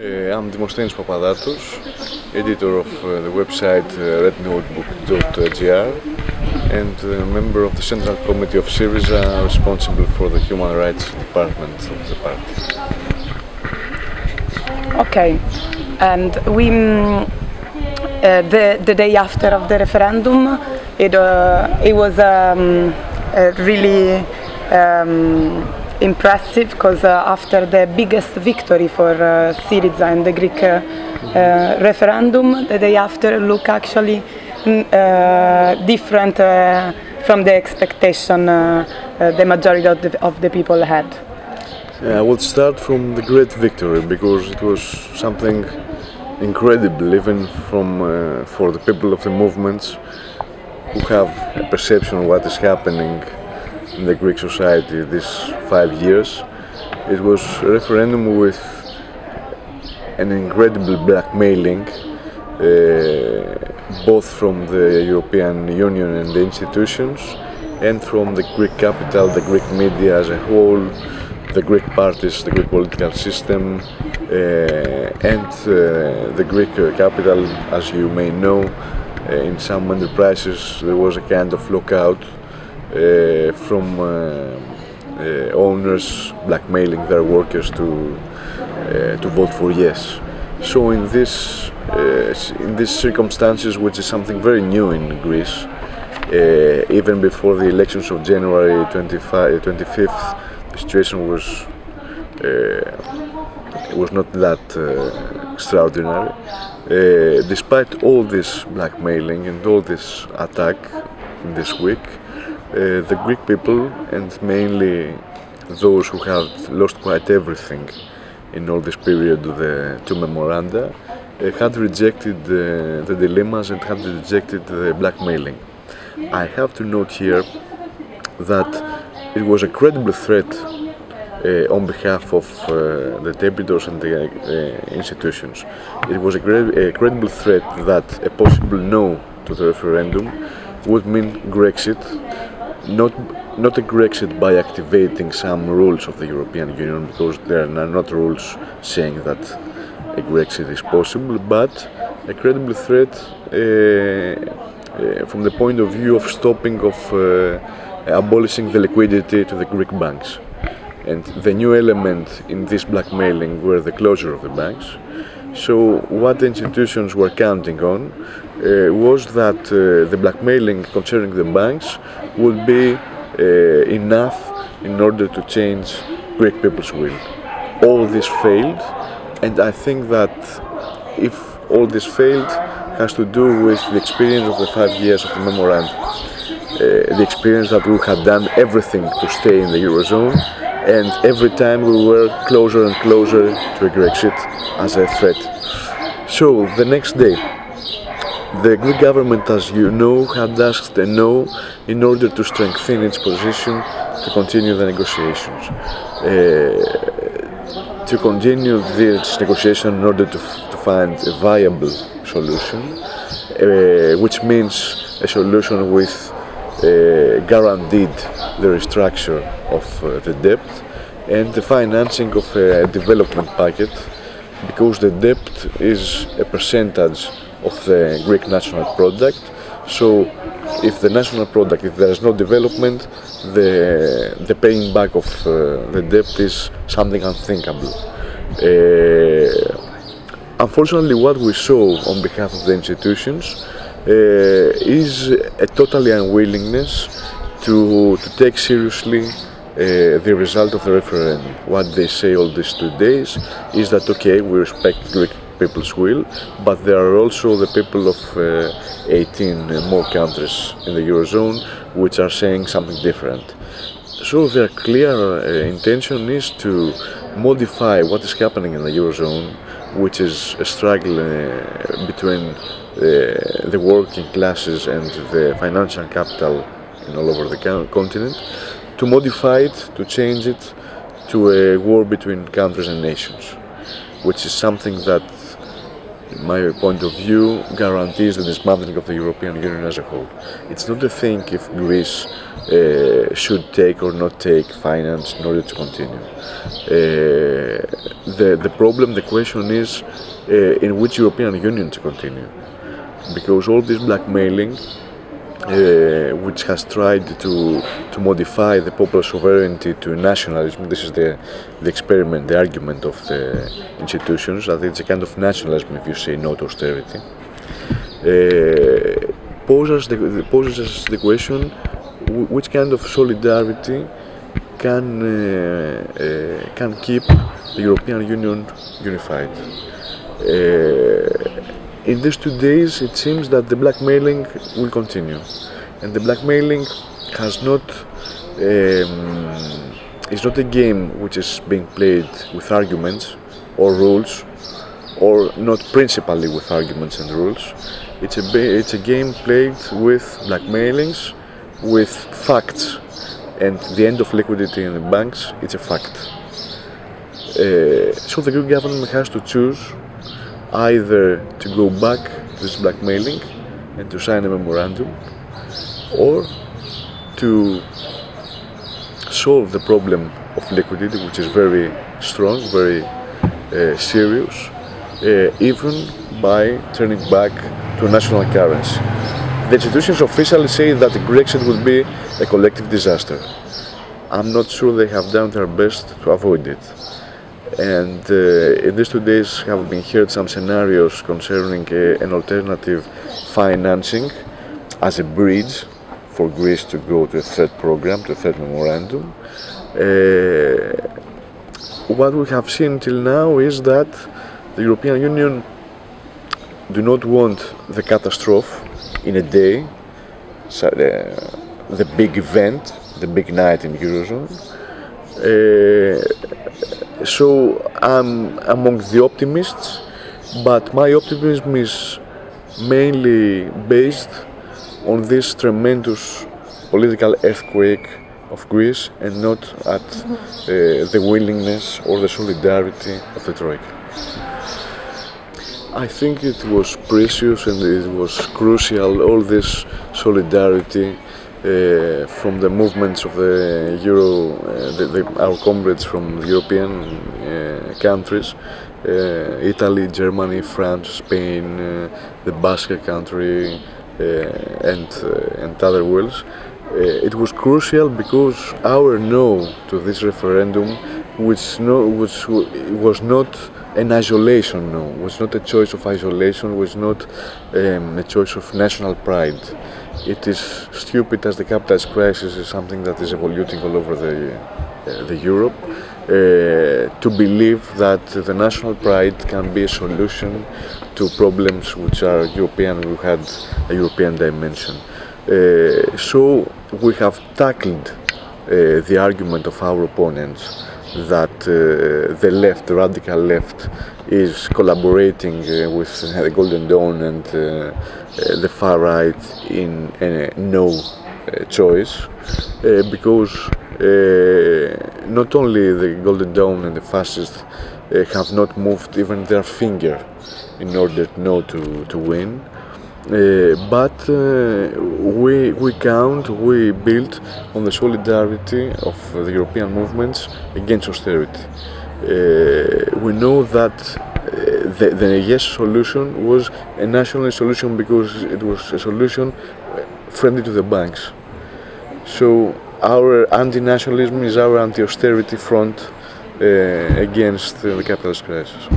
I'm Dimosthenis Papadatos, editor of the website rednotebook.gr and a member of the Central Committee of Syriza, responsible for the Human Rights Department of the party. Okay, and we the day after of the referendum, it was really impressive, because after the biggest victory for Syriza in the Greek referendum, the day after look actually different from the expectation the majority of the people had. I will start from the great victory, because it was something incredible, even for the people of the movements who have a perception of what is happening in the Greek society these 5 years. It was a referendum with an incredible blackmailing, both from the European Union and the institutions, and from the Greek capital, the Greek media as a whole, the Greek parties, the Greek political system, and the Greek capital. As you may know, in some enterprises there was a kind of lockout from owners blackmailing their workers to vote for yes. So in these circumstances, which is something very new in Greece, even before the elections of January 25th, the situation was not that extraordinary. Despite all this blackmailing and all this attack in this week, the Greek people, and mainly those who have lost quite everything in all this period of the two memoranda, had rejected the dilemmas and had rejected the blackmailing. I have to note here that it was a credible threat on behalf of the debitors and the institutions. It was a credible threat that a possible no to the referendum would mean Grexit, not a Grexit by activating some rules of the European Union, because there are not rules saying that a Grexit is possible, but a credible threat from the point of view of stopping, of abolishing the liquidity to the Greek banks. And the new element in this blackmailing were the closure of the banks. So what the institutions were counting on was that the blackmailing concerning the banks would be enough in order to change Greek people's will. All this failed, and I think that if all this failed, has to do with the experience of the 5 years of the memorandum. The experience that we had done everything to stay in the Eurozone, and every time we were closer and closer to a Grexit as a threat. So the next day, the Greek government, as you know, had asked a no in order to strengthen its position to continue the negotiations. To continue this negotiation in order to find a viable solution, which means a solution with guaranteed the restructure of the debt and the financing of a development package, because the debt is a percentage of the Greek national product. So if the national product, if there is no development, the paying back of the debt is something unthinkable. Unfortunately, what we saw on behalf of the institutions is a totally unwillingness to take seriously the result of the referendum. What they say all these 2 days is that, okay, we respect Greek people's will, but there are also the people of 18 more countries in the Eurozone which are saying something different. So their clear intention is to modify what is happening in the Eurozone, which is a struggle between the working classes and the financial capital all over the continent, to modify it, to change it to a war between countries and nations, which is something that in my point of view, guarantees the dismantling of the European Union as a whole. It's not a thing if Greece should take or not take finance in order to continue. The problem, the question is in which European Union to continue. Because all this blackmailing, which has tried to modify the popular sovereignty to nationalism, this is the experiment, the argument of the institutions, that it's a kind of nationalism if you say no to austerity, poses the question, which kind of solidarity can keep the European Union unified. In these 2 days, it seems that the blackmailing will continue, and the blackmailing has not is not a game which is being played with arguments or rules, or not principally with arguments and rules. It's a game played with blackmailings, with facts, and the end of liquidity in the banks. It's a fact. So the Greek government has to choose either to go back to this blackmailing and to sign a memorandum, or to solve the problem of liquidity, which is very strong, very serious, even by turning back to a national currency. The institutions officially say that Brexit will be a collective disaster. I'm not sure they have done their best to avoid it. And in these 2 days have been heard some scenarios concerning an alternative financing as a bridge for Greece to go to a third program, to a third memorandum. What we have seen till now is that the European Union do not want the catastrophe in a day, so the big event, the big night in Eurozone. So I'm among the optimists, but my optimism is mainly based on this tremendous political earthquake of Greece and not at the willingness or the solidarity of the Troika. I think it was precious and it was crucial, all this solidarity from the movements of the our comrades from the European countries, Italy, Germany, France, Spain, the Basque country, and other worlds. It was crucial because our no to this referendum, which was not an isolation no, was not a choice of isolation, was not a choice of national pride. It is stupid as the capitalist crisis is something that is evolving all over the Europe, to believe that the national pride can be a solution to problems which are European, who had a European dimension. So we have tackled the argument of our opponents that the left, the radical left, is collaborating with the Golden Dawn and the far right in a no choice, because not only the Golden Dawn and the fascists have not moved even their finger in order not to win, but we build on the solidarity of the European movements against austerity. We know that the yes solution was a national solution because it was a solution friendly to the banks. So our anti-nationalism is our anti-austerity front against the capitalist crisis.